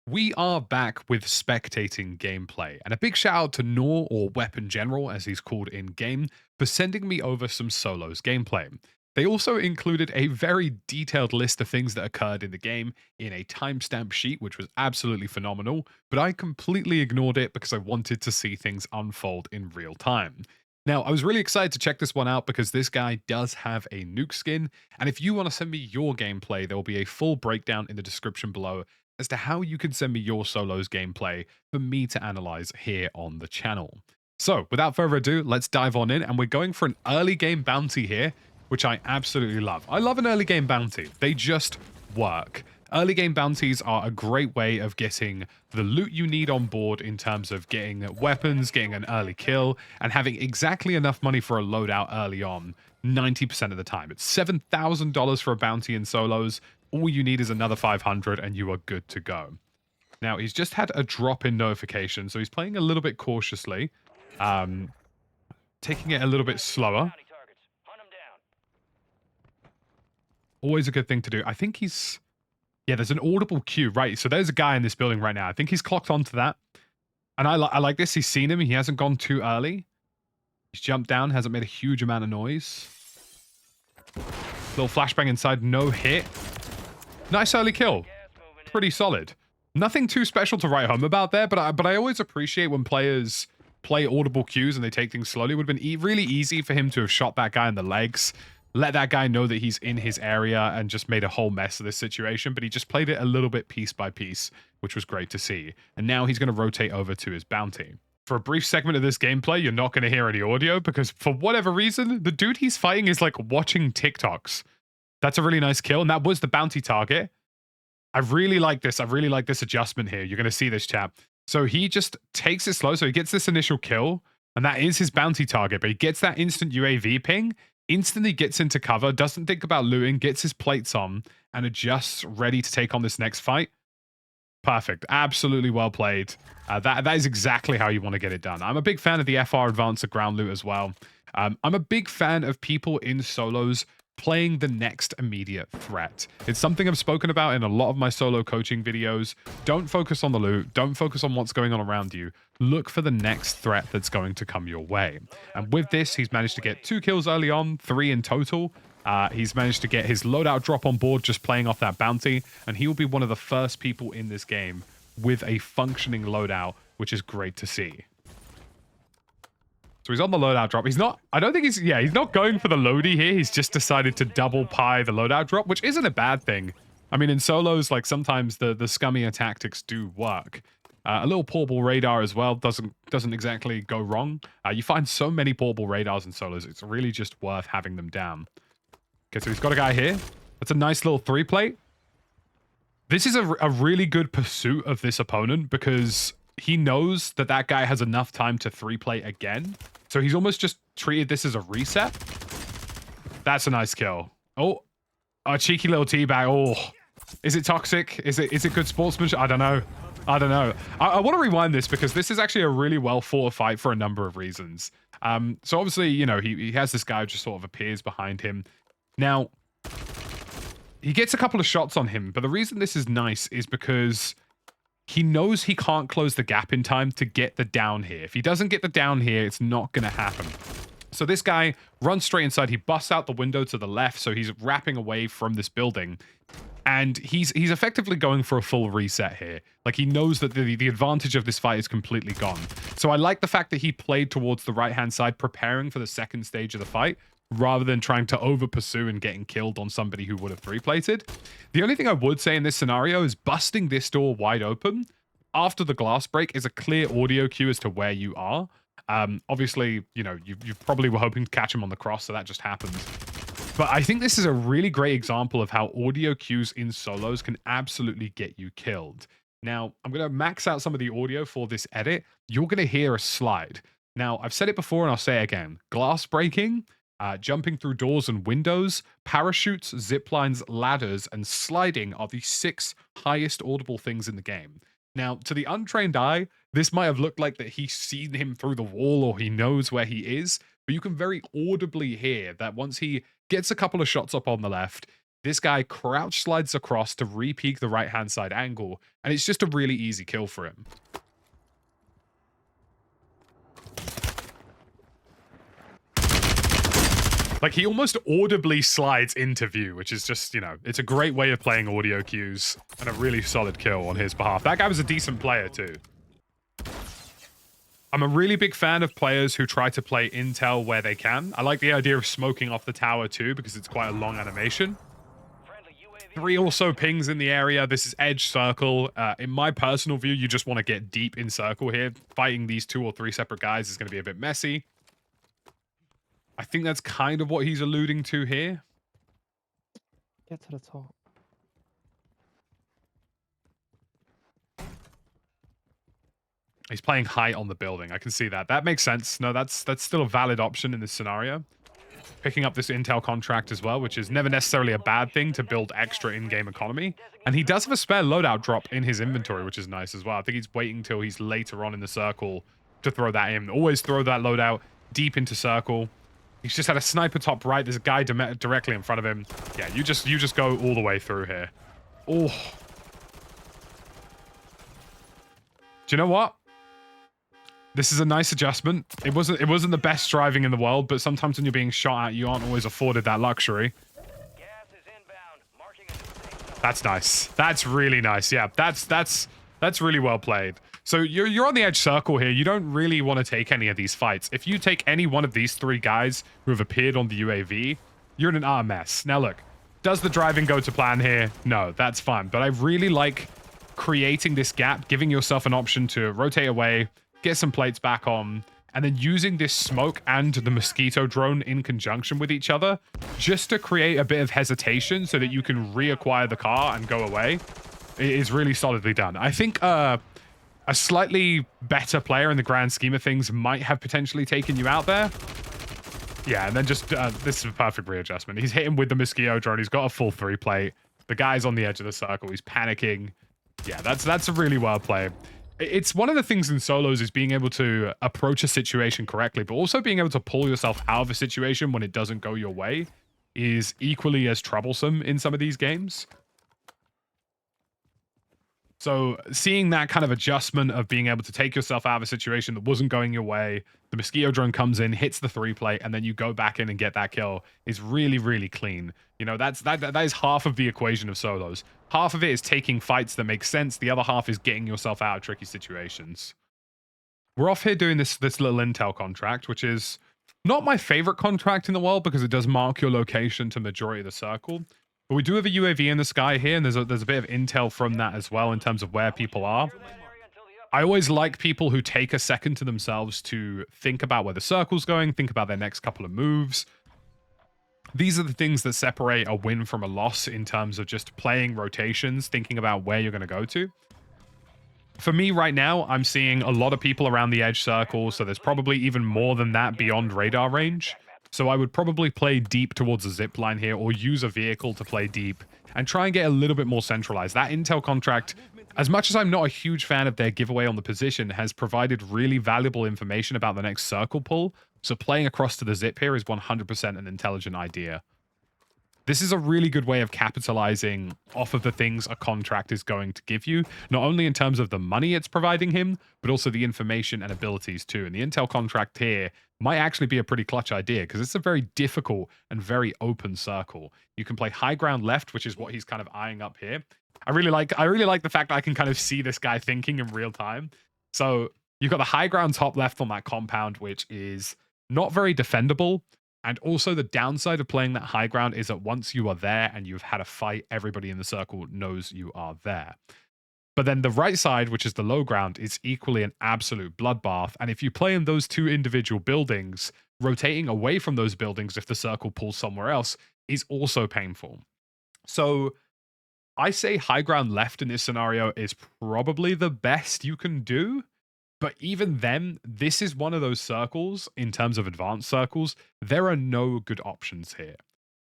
We are back with spectating gameplay, and a big shout out to Nor, or Weapon General as he's called in game, for sending me over some Solos gameplay. They also included a very detailed list of things that occurred in the game in a timestamp sheet, which was absolutely phenomenal, but I completely ignored it because I wanted to see things unfold in real time. Now, I was really excited to check this one out because this guy does have a nuke skin, and if you want to send me your gameplay, there will be a full breakdown in the description below as to how you can send me your Solos gameplay for me to analyze here on the channel. So, without further ado, let's dive on in, and we're going for an early game bounty here, which I absolutely love. I love an early game bounty. They just work. Early game bounties are a great way of getting the loot you need on board in terms of getting weapons, getting an early kill, and having exactly enough money for a loadout early on 90% of the time. It's $7,000 for a bounty in Solos. All you need is another 500 and you are good to go. Now, he's just had a drop in notification, so he's playing a little bit cautiously, taking it a little bit slower. Always a good thing to do. I think he's... Yeah, there's an audible cue, right? So there's a guy in this building right now. I think he's clocked onto that. And I like this. He's seen him. He hasn't gone too early. He's jumped down, hasn't made a huge amount of noise. Little flashbang inside, no hit. Nice early kill. Pretty solid. Nothing too special to write home about there, but I always appreciate when players play audible cues and they take things slowly. It would have been really easy for him to have shot that guy in the legs, let that guy know that he's in his area, and just made a whole mess of this situation, but he just played it a little bit piece by piece, which was great to see. And now he's going to rotate over to his bounty. For a brief segment of this gameplay, you're not going to hear any audio because for whatever reason, the dude he's fighting is like watching TikToks. That's a really nice kill, and that was the bounty target. I really like this. I really like this adjustment here. You're going to see this, chap. So he just takes it slow. So he gets this initial kill, and that is his bounty target, but he gets that instant UAV ping, instantly gets into cover, doesn't think about looting, gets his plates on, and adjusts ready to take on this next fight. Perfect. Absolutely well played. That is exactly how you want to get it done. I'm a big fan of the FR advance of ground loot as well. I'm a big fan of people in Solos playing the next immediate threat. It's something I've spoken about in a lot of my solo coaching videos. Don't focus on the loot. Don't focus on what's going on around you. Look for the next threat that's going to come your way. And with this, he's managed to get 2 kills early on, 3 in total. He's managed to get his loadout drop on board just playing off that bounty, and he will be one of the first people in this game with a functioning loadout, which is great to see. So he's on the loadout drop. He's not, I don't think he's not going for the loadie here. He's just decided to double pie the loadout drop, which isn't a bad thing. I mean, in Solos, like sometimes the scummier tactics do work. A little portable radar as well doesn't exactly go wrong. You find so many portable radars in Solos, it's really just worth having them down. Okay, so he's got a guy here. That's a nice little 3-plate. This is a really good pursuit of this opponent because he knows that that guy has enough time to 3-plate again. So he's almost just treated this as a reset. That's a nice kill. Oh, a cheeky little teabag. Oh, is it toxic? Is it good sportsmanship? I don't know. I don't know. I want to rewind this because this is actually a really well fought fight for a number of reasons. So obviously, you know, he has this guy who just sort of appears behind him. Now, he gets a couple of shots on him, but the reason this is nice is because he knows he can't close the gap in time to get the down here. If he doesn't get the down here, it's not going to happen. So this guy runs straight inside. He busts out the window to the left, so he's wrapping away from this building. And he's effectively going for a full reset here. Like, he knows that the advantage of this fight is completely gone. So I like the fact that he played towards the right-hand side, preparing for the second stage of the fight, rather than trying to over-pursue and getting killed on somebody who would have 3-plated. The only thing I would say in this scenario is busting this door wide open after the glass break is a clear audio cue as to where you are. Obviously, you know, you probably were hoping to catch him on the cross, so that just happened. But I think this is a really great example of how audio cues in Solos can absolutely get you killed. Now, I'm going to max out some of the audio for this edit. You're going to hear a slide. Now, I've said it before and I'll say it again. Glass breaking, jumping through doors and windows, parachutes, zip lines, ladders, and sliding are the 6 highest audible things in the game. Now, to the untrained eye, this might have looked like that he's seen him through the wall or he knows where he is, but you can very audibly hear that once he gets a couple of shots up on the left, This guy crouch slides across to re-peek the right-hand side angle, and it's just a really easy kill for him. Like, he almost audibly slides into view, which is just, you know, it's a great way of playing audio cues and a really solid kill on his behalf. That guy was a decent player, too. I'm a really big fan of players who try to play intel where they can. I like the idea of smoking off the tower, too, because it's quite a long animation. 3 also pings in the area. This is edge circle. In my personal view, you just want to get deep in circle here. Fighting these 2 or 3 separate guys is going to be a bit messy. I think that's kind of what he's alluding to here. Get to the top. He's playing high on the building. I can see that. That makes sense. No, that's still a valid option in this scenario. Picking up this intel contract as well, which is never necessarily a bad thing to build extra in-game economy. And he does have a spare loadout drop in his inventory, which is nice as well. I think he's waiting till he's later on in the circle to throw that in. Always throw that loadout deep into circle. He's just had a sniper top right. There's a guy directly in front of him. Yeah, you just go all the way through here. Oh. Do you know what? This is a nice adjustment. It wasn't the best driving in the world, but sometimes when you're being shot at, you aren't always afforded that luxury. That's nice. That's really nice. Yeah, that's really well played. So you're on the edge circle here. You don't really want to take any of these fights. If you take any one of these 3 guys who have appeared on the UAV, you're in an RMS. Now look, does the driving go to plan here? No, that's fine. But I really like creating this gap, giving yourself an option to rotate away, get some plates back on, and then using this smoke and the mosquito drone in conjunction with each other just to create a bit of hesitation so that you can reacquire the car and go away. It is really solidly done. I think a slightly better player in the grand scheme of things might have potentially taken you out there. Yeah, and then just, this is a perfect readjustment. He's hitting with the mosquito drone. He's got a full 3 plate. The guy's on the edge of the circle. He's panicking. Yeah, that's a really well played. It's one of the things in solos is being able to approach a situation correctly, but also being able to pull yourself out of a situation when it doesn't go your way is equally as troublesome in some of these games. So seeing that kind of adjustment of being able to take yourself out of a situation that wasn't going your way, the mosquito drone comes in, hits the 3 plate, and then you go back in and get that kill is really, really clean. You know, that is half of the equation of solos. Half of it is taking fights that make sense. The other half is getting yourself out of tricky situations. We're off here doing this little intel contract, which is not my favorite contract in the world because it does mark your location to majority of the circle. But we do have a UAV in the sky here, and there's a bit of intel from that as well in terms of where people are. I always like people who take a second to themselves to think about where the circle's going, think about their next couple of moves. These are the things that separate a win from a loss in terms of just playing rotations, thinking about where you're going to go to. For me right now, I'm seeing a lot of people around the edge circle, so there's probably even more than that beyond radar range. So I would probably play deep towards a zip line here or use a vehicle to play deep and try and get a little bit more centralized. That intel contract, as much as I'm not a huge fan of their giveaway on the position, has provided really valuable information about the next circle pull. So playing across to the zip here is 100% an intelligent idea. This is a really good way of capitalizing off of the things a contract is going to give you, not only in terms of the money it's providing him, but also the information and abilities too. And the intel contract here might actually be a pretty clutch idea because it's a very difficult and very open circle. You can play high ground left, which is what he's kind of eyeing up here. I really like the fact that I can kind of see this guy thinking in real time. So you've got the high ground top left on that compound, which is not very defendable. And also the downside of playing that high ground is that once you are there and you've had a fight, everybody in the circle knows you are there. But then the right side, which is the low ground, is equally an absolute bloodbath. And if you play in those 2 individual buildings, rotating away from those buildings if the circle pulls somewhere else is also painful. So I say high ground left in this scenario is probably the best you can do. But even then, this is one of those circles, in terms of advanced circles, there are no good options here.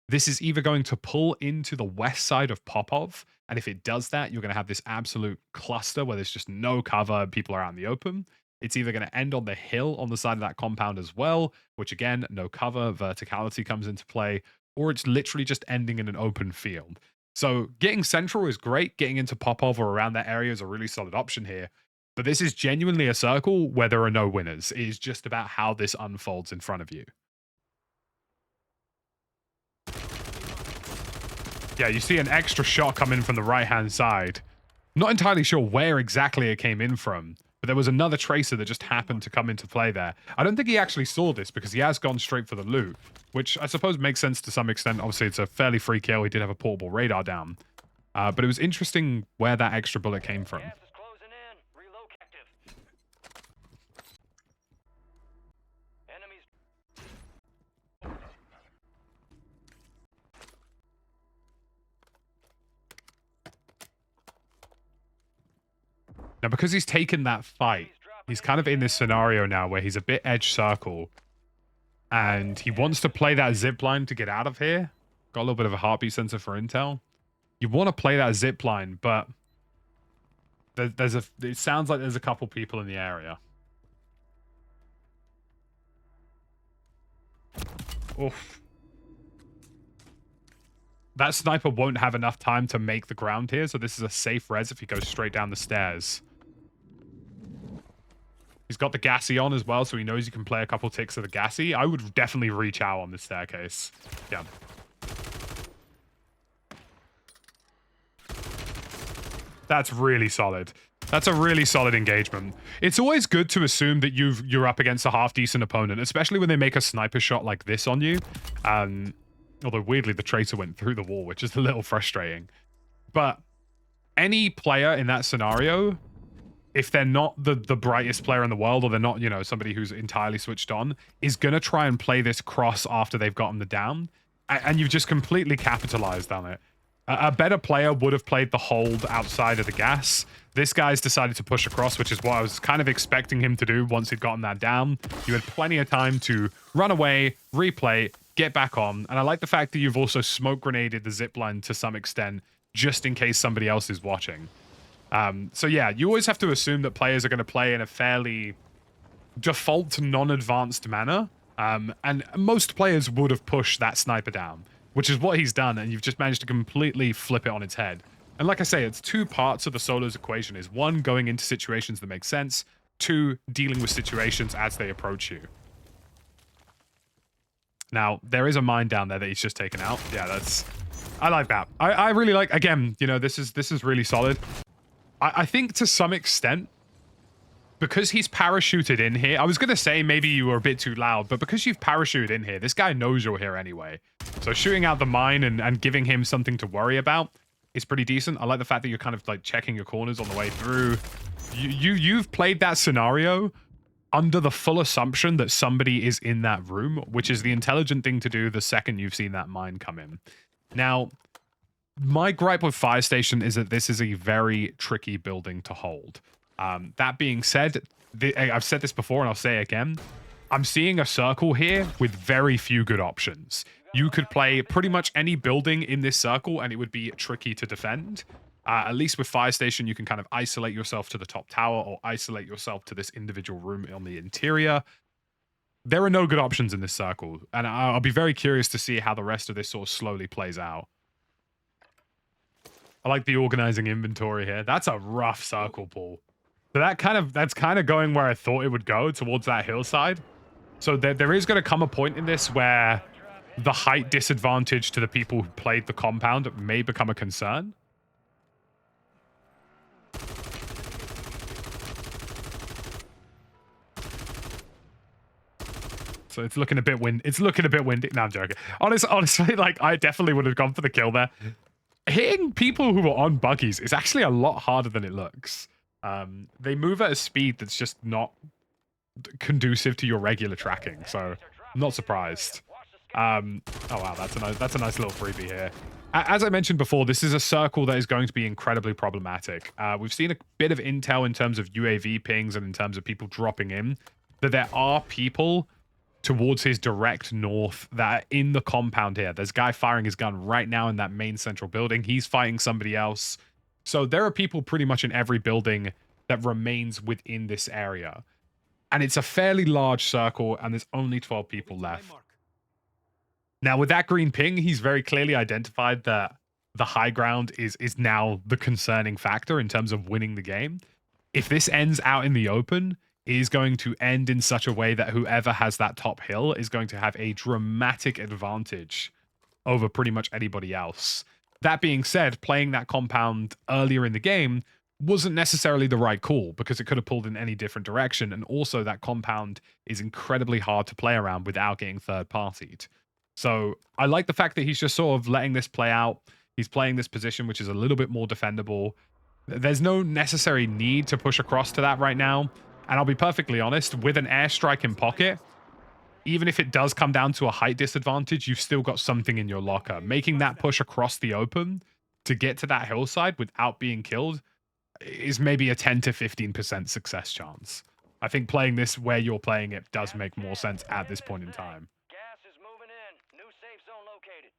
This is either going to pull into the west side of Popov, and if it does that, you're going to have this absolute cluster where there's just no cover, people are out in the open. It's either going to end on the hill on the side of that compound as well, which again, no cover, verticality comes into play, or it's literally just ending in an open field. So getting central is great. Getting into Popov or around that area is a really solid option here. But this is genuinely a circle where there are no winners. It is just about how this unfolds in front of you. Yeah, you see an extra shot come in from the right-hand side. Not entirely sure where exactly it came in from, but there was another tracer that just happened to come into play there. I don't think he actually saw this because he has gone straight for the loot, which I suppose makes sense to some extent. Obviously, it's a fairly free kill. He did have a portable radar down. But it was interesting where that extra bullet came from. Now, because he's taken that fight, he's kind of in this scenario now where he's a bit edge circle. And he wants to play that zip line to get out of here. Got a little bit of a heartbeat sensor for intel. You want to play that zip line, but it sounds like there's a couple people in the area. Oof. That sniper won't have enough time to make the ground here, so this is a safe res if he goes straight down the stairs. He's got the gassy on as well, so he knows you can play a couple ticks of the gassy. I would definitely reach out on this staircase. Yeah. That's really solid. That's a really solid engagement. It's always good to assume that you're up against a half-decent opponent, especially when they make a sniper shot like this on you. Although, weirdly, the tracer went through the wall, which is a little frustrating. But any player in that scenario, if they're not the brightest player in the world, or they're not, you know, somebody who's entirely switched on, is going to try and play this cross after they've gotten the down. And you've just completely capitalized on it. A better player would have played the hold outside of the gas. This guy's decided to push across, which is what I was kind of expecting him to do once he'd gotten that down. You had plenty of time to run away, replay, get back on. And I like the fact that you've also smoke grenaded the zipline to some extent, just in case somebody else is watching. So yeah, you always have to assume that players are going to play in a fairly default, non-advanced manner. And most players would have pushed that sniper down, which is what he's done, and you've just managed to completely flip it on its head. And like I say, it's two parts of the Solos equation. Is one, going into situations that make sense. Two, dealing with situations as they approach you. Now, there is a mine down there that he's just taken out. Yeah, that's... I like that. I really like... Again, you know, this is really solid. I think to some extent, because he's parachuted in here, I was going to say maybe you were a bit too loud, but because you've parachuted in here, this guy knows you're here anyway. So shooting out the mine and giving him something to worry about is pretty decent. I like the fact that you're kind of like checking your corners on the way through. You've played that scenario under the full assumption that somebody is in that room, which is the intelligent thing to do the second you've seen that mine come in. Now, my gripe with Fire Station is that this is a very tricky building to hold. That being said, I've said this before and I'll say it again. I'm seeing a circle here with very few good options. You could play pretty much any building in this circle and it would be tricky to defend. At least with Fire Station, you can kind of isolate yourself to the top tower or isolate yourself to this individual room on the interior. There are no good options in this circle, and I'll be very curious to see how the rest of this sort of slowly plays out. I like the organizing inventory here. That's a rough circle, Paul. So that's kind of going where I thought it would go, towards that hillside. So there is going to come a point in this where the height disadvantage to the people who played the compound may become a concern. So it's looking a bit windy. No, I'm joking. Honestly, like, I definitely would have gone for the kill there. Hitting people who are on buggies is actually a lot harder than it looks. They move at a speed that's just not conducive to your regular tracking, so I'm not surprised. Oh wow, that's a nice little freebie here. As I mentioned before, this is a circle that is going to be incredibly problematic. We've seen a bit of intel in terms of UAV pings and in terms of people dropping in, that there are people towards his direct north that are in the compound here. There's a guy firing his gun right now in that main central building. He's fighting somebody else. So there are people pretty much in every building that remains within this area. And it's a fairly large circle, and there's only 12 people left. Now, with that green ping, he's very clearly identified that the high ground is now the concerning factor in terms of winning the game. If this ends out in the open, it is going to end in such a way that whoever has that top hill is going to have a dramatic advantage over pretty much anybody else. That being said, playing that compound earlier in the game wasn't necessarily the right call because it could have pulled in any different direction. And also that compound is incredibly hard to play around without getting third-partied. So I like the fact that he's just sort of letting this play out. He's playing this position, which is a little bit more defendable. There's no necessary need to push across to that right now. And I'll be perfectly honest, with an airstrike in pocket, even if it does come down to a height disadvantage, you've still got something in your locker. Making that push across the open to get to that hillside without being killed is maybe a 10 to 15% success chance. I think playing this where you're playing it does make more sense at this point in time. Gas is moving in. New safe zone located.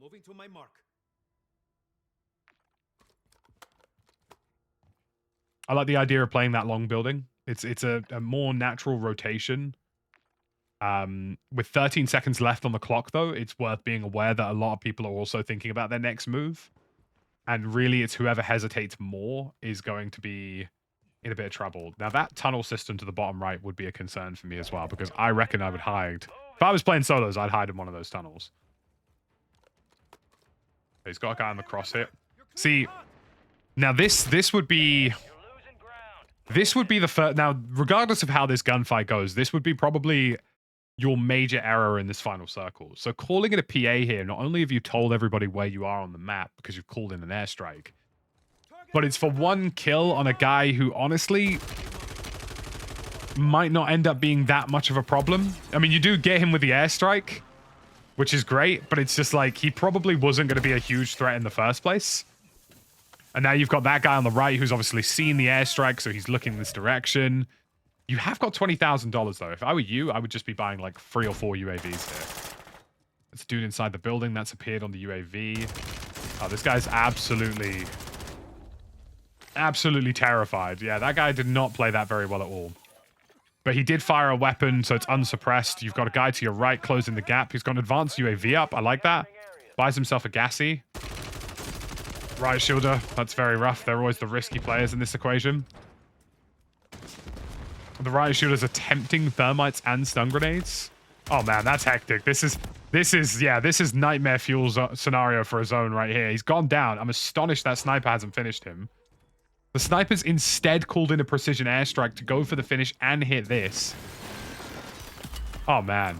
Moving to my mark. I like the idea of playing that long building. It's a more natural rotation. With 13 seconds left on the clock, though, it's worth being aware that a lot of people are also thinking about their next move. And really, it's whoever hesitates more is going to be in a bit of trouble. Now, that tunnel system to the bottom right would be a concern for me as well, because I reckon I would hide. If I was playing solos, I'd hide in one of those tunnels. He's got a guy on the cross hit. See, now this would be... This would be the first... Now, regardless of how this gunfight goes, this would be probably your major error in this final circle. So calling it a PA here, not only have you told everybody where you are on the map because you've called in an airstrike, but it's for one kill on a guy who honestly might not end up being that much of a problem. I mean, you do get him with the airstrike, which is great, but it's just like he probably wasn't going to be a huge threat in the first place. And now you've got that guy on the right who's obviously seen the airstrike, so he's looking this direction. You have got $20,000, though. If I were you, I would just be buying like 3 or 4 UAVs here. It's a dude inside the building that's appeared on the UAV. Oh, this guy's absolutely terrified. Yeah, that guy did not play that very well at all. But he did fire a weapon, so it's unsuppressed. You've got a guy to your right closing the gap. He's got an advanced UAV up. I like that. Buys himself a gassy. Riot shielder. That's very rough. They're always the risky players in this equation. The riot shielders attempting thermites and stun grenades. Oh man, that's hectic. This is nightmare fuel scenario for a zone right here. He's gone down. I'm astonished that sniper hasn't finished him. The sniper's instead called in a precision airstrike to go for the finish and hit this. Oh man.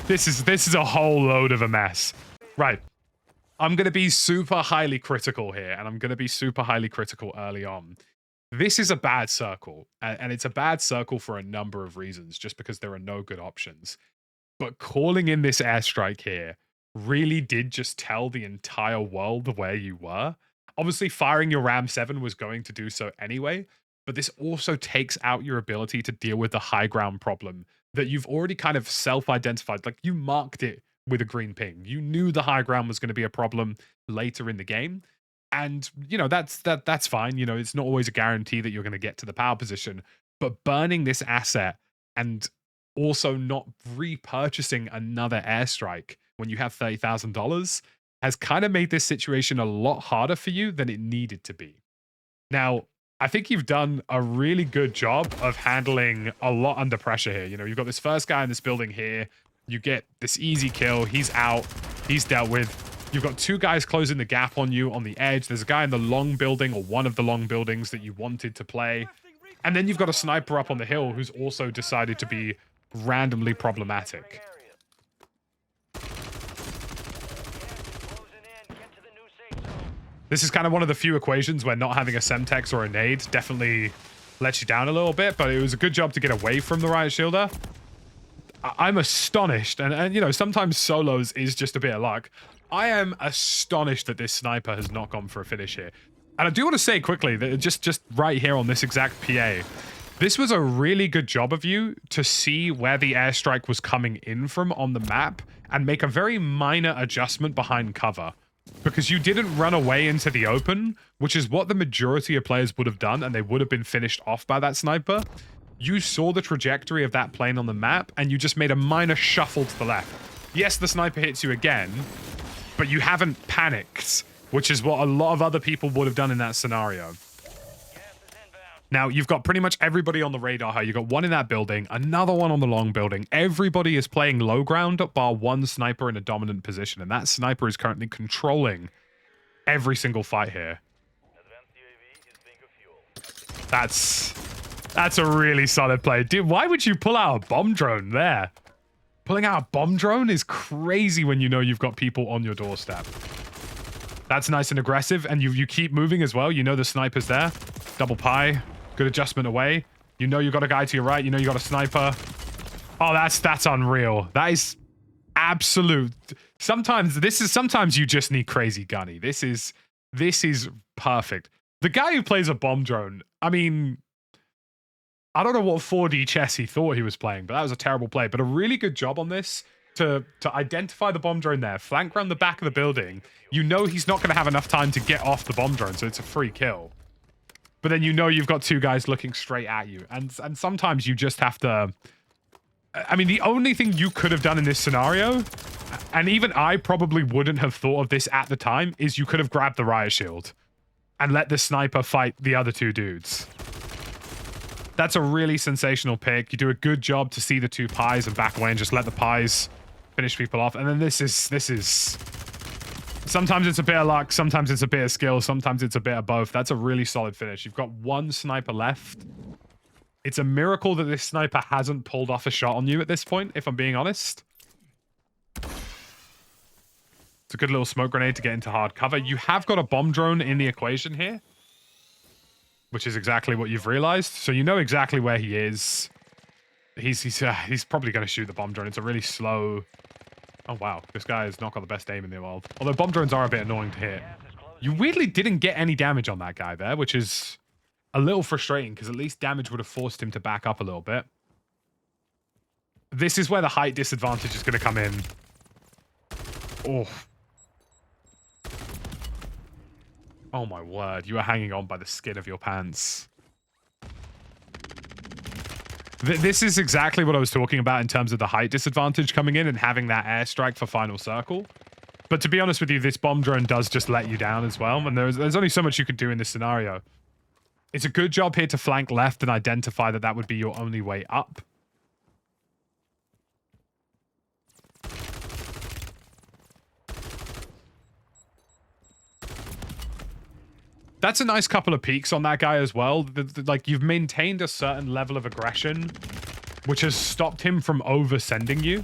This is a whole load of a mess. Right. I'm going to be super highly critical here, and I'm going to be super highly critical early on. This is a bad circle, and it's a bad circle for a number of reasons, just because there are no good options. But calling in this airstrike here really did just tell the entire world where you were. Obviously, firing your Ram 7 was going to do so anyway, but this also takes out your ability to deal with the high ground problem that you've already kind of self-identified. Like, you marked it with a green ping. You knew the high ground was going to be a problem later in the game. And, you know, that's fine. You know, it's not always a guarantee that you're going to get to the power position. But burning this asset and also not repurchasing another airstrike when you have $30,000 has kind of made this situation a lot harder for you than it needed to be. Now, I think you've done a really good job of handling a lot under pressure here. You know, you've got this first guy in this building here. You get this easy kill. He's out. He's dealt with. You've got 2 guys closing the gap on you on the edge. There's a guy in the long building, or one of the long buildings that you wanted to play. And then you've got a sniper up on the hill who's also decided to be randomly problematic. This is kind of one of the few equations where not having a Semtex or a nade definitely lets you down a little bit, but it was a good job to get away from the riot shielder. I'm astonished, and you know, sometimes solos is just a bit of luck. I am astonished that this sniper has not gone for a finish here. And I do want to say quickly that just right here on this exact PA, this was a really good job of you to see where the airstrike was coming in from on the map and make a very minor adjustment behind cover. Because you didn't run away into the open, which is what the majority of players would have done, and they would have been finished off by that sniper. You saw the trajectory of that plane on the map, and you just made a minor shuffle to the left. yes, the sniper hits you again, but you haven't panicked, which is what a lot of other people would have done in that scenario. Gas is inbound. Now, you've got pretty much everybody on the radar here. You've got one in that building, another one on the long building. Everybody is playing low ground, bar one sniper in a dominant position, and that sniper is currently controlling every single fight here. Advanced UAV is bingo fuel. That's a really solid play. Dude, why would you pull out a bomb drone there? Pulling out a bomb drone is crazy when you know you've got people on your doorstep. That's nice and aggressive, and you keep moving as well. You know the sniper's there. Double pie. Good adjustment away. You know you got a guy to your right. You know you got a sniper. Oh, that's unreal. That is absolute. Sometimes you just need crazy gunny. This is perfect. The guy who plays a bomb drone, I mean, I don't know what 4D chess he thought he was playing, but that was a terrible play. But a really good job on this to identify the bomb drone there, flank around the back of the building. You know he's not going to have enough time to get off the bomb drone, so it's a free kill. But then you know you've got two guys looking straight at you. And sometimes you just have to... I mean, the only thing you could have done in this scenario, and even I probably wouldn't have thought of this at the time, is you could have grabbed the riot shield and let the sniper fight the other two dudes. That's a really sensational pick. You do a good job to see the two pies and back away and just let the pies finish people off. And then this is... Sometimes it's a bit of luck, sometimes it's a bit of skill, sometimes it's a bit of both. That's a really solid finish. You've got one sniper left. It's a miracle that this sniper hasn't pulled off a shot on you at this point, if I'm being honest. It's a good little smoke grenade to get into hard cover. You have got a bomb drone in the equation here, which is exactly what you've realized. So you know exactly where he is. He's probably going to shoot the bomb drone. It's a really slow... Oh, wow. This guy has not got the best aim in the world. Although bomb drones are a bit annoying to hit. You weirdly didn't get any damage on that guy there, which is a little frustrating because at least damage would have forced him to back up a little bit. This is where the height disadvantage is going to come in. Oh. Oh, my word. You are hanging on by the skin of your pants. This is exactly what I was talking about in terms of the height disadvantage coming in and having that airstrike for final circle. But to be honest with you, this bomb drone does just let you down as well. And there's only so much you can do in this scenario. It's a good job here to flank left and identify that that would be your only way up. That's a nice couple of peaks on that guy as well. Like, you've maintained a certain level of aggression, which has stopped him from over-sending you.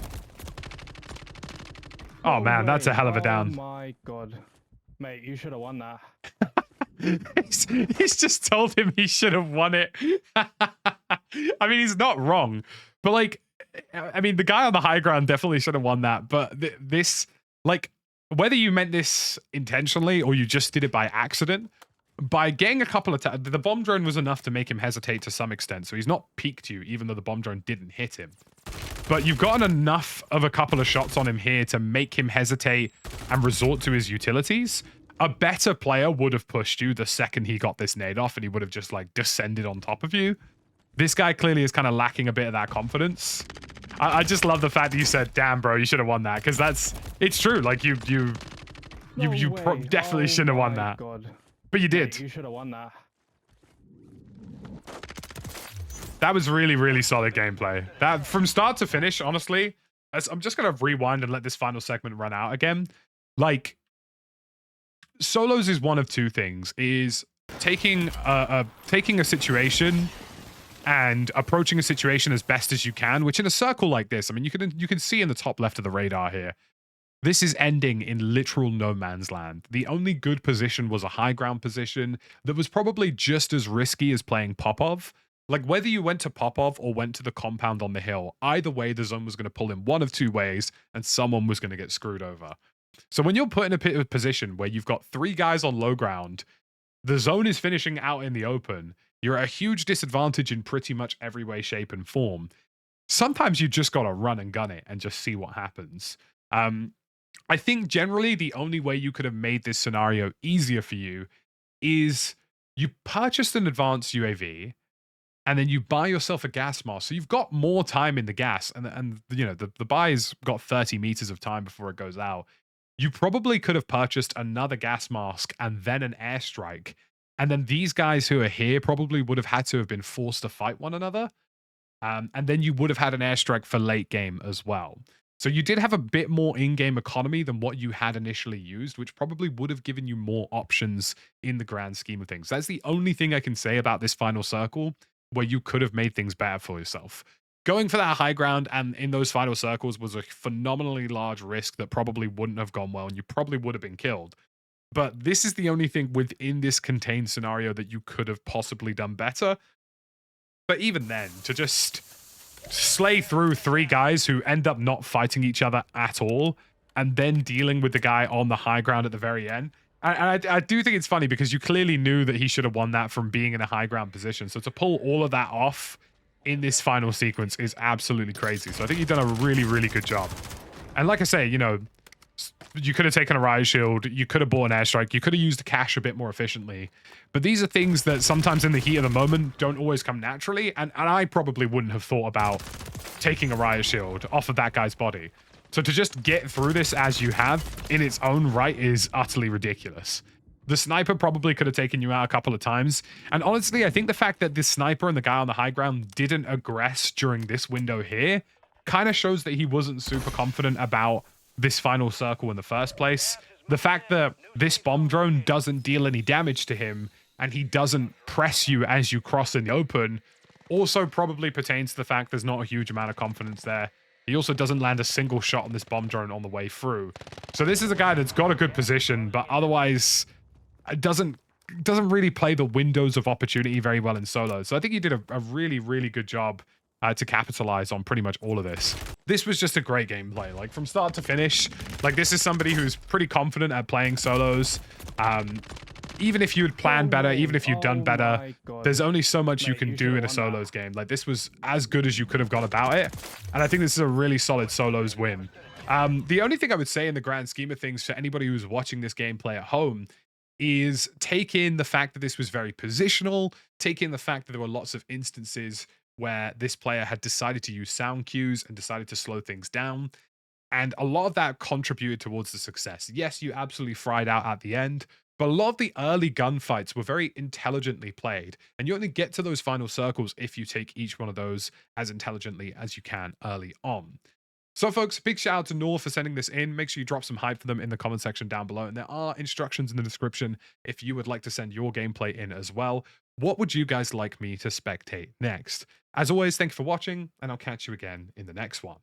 Oh, man, that's a hell of a down. Oh, my God. Mate, you should have won that. He's just told him he should have won it. I mean, he's not wrong. But, like, I mean, the guy on the high ground definitely should have won that. But this, like, whether you meant this intentionally or you just did it by accident, by getting a couple of the bomb drone was enough to make him hesitate to some extent. So he's not peeked you, even though the bomb drone didn't hit him. But you've gotten enough of a couple of shots on him here to make him hesitate and resort to his utilities. A better player would have pushed you the second he got this nade off, and he would have just, like, descended on top of you. This guy clearly is kind of lacking a bit of that confidence. I just love the fact that you said, damn, bro, you should have won that. Because it's true. Like, you definitely shouldn't have won that. God. But you did. Mate, you should have won that. That was really, really solid gameplay. That from start to finish, honestly, I'm just going to rewind and let this final segment run out again. Like, Solos is one of two things. Is taking a situation and approaching a situation as best as you can, which in a circle like this, I mean, you can see in the top left of the radar here, this is ending in literal no man's land. The only good position was a high ground position that was probably just as risky as playing Popov. Like, whether you went to Popov or went to the compound on the hill, either way, the zone was going to pull in one of two ways, and someone was going to get screwed over. So when you're put in a position where you've got three guys on low ground, the zone is finishing out in the open, you're at a huge disadvantage in pretty much every way, shape, and form. Sometimes you just got to run and gun it and just see what happens. I think generally the only way you could have made this scenario easier for you is you purchased an advanced UAV and then you buy yourself a gas mask. So you've got more time in the gas, and you know, the buy's got 30 meters of time before it goes out. You probably could have purchased another gas mask and then an airstrike. And then these guys who are here probably would have had to have been forced to fight one another. And then you would have had an airstrike for late game as well. So you did have a bit more in-game economy than what you had initially used, which probably would have given you more options in the grand scheme of things. That's the only thing I can say about this final circle where you could have made things better for yourself. Going for that high ground and in those final circles was a phenomenally large risk that probably wouldn't have gone well, and you probably would have been killed. But this is the only thing within this contained scenario that you could have possibly done better. But even then, to just slay through 3 guys who end up not fighting each other at all, and then dealing with the guy on the high ground at the very end. And I do think it's funny because you clearly knew that he should have won that from being in a high ground position. So to pull all of that off in this final sequence is absolutely crazy. So I think you've done a really, really good job. And like I say, you know, you could have taken a riot shield, you could have bought an airstrike, you could have used the cash a bit more efficiently. But these are things that sometimes in the heat of the moment don't always come naturally. And I probably wouldn't have thought about taking a riot shield off of that guy's body. So to just get through this as you have in its own right is utterly ridiculous. The sniper probably could have taken you out a couple of times. And honestly, I think the fact that this sniper and the guy on the high ground didn't aggress during this window here kind of shows that he wasn't super confident about this final circle in the first place. The fact that this bomb drone doesn't deal any damage to him and he doesn't press you as you cross in the open also probably pertains to the fact there's not a huge amount of confidence there. He also doesn't land a single shot on this bomb drone on the way through. So this is a guy that's got a good position, but otherwise doesn't really play the windows of opportunity very well in solo. So I think he did a really, really good job to capitalize on pretty much all of this. This was just a great gameplay, like from start to finish. Like this is somebody who's pretty confident at playing solos. Even if you had planned better, even if you'd done better, there's only so much you can do in a solos game. Like this was as good as you could have got about it. And I think this is a really solid solos win. The only thing I would say in the grand scheme of things for anybody who's watching this gameplay at home is take in the fact that this was very positional, take in the fact that there were lots of instances where this player had decided to use sound cues and decided to slow things down. And a lot of that contributed towards the success. Yes, you absolutely fried out at the end, but a lot of the early gunfights were very intelligently played. And you only get to those final circles if you take each one of those as intelligently as you can early on. So folks, big shout out to Noor for sending this in. Make sure you drop some hype for them in the comment section down below. And there are instructions in the description if you would like to send your gameplay in as well. What would you guys like me to spectate next? As always, thank you for watching, and I'll catch you again in the next one.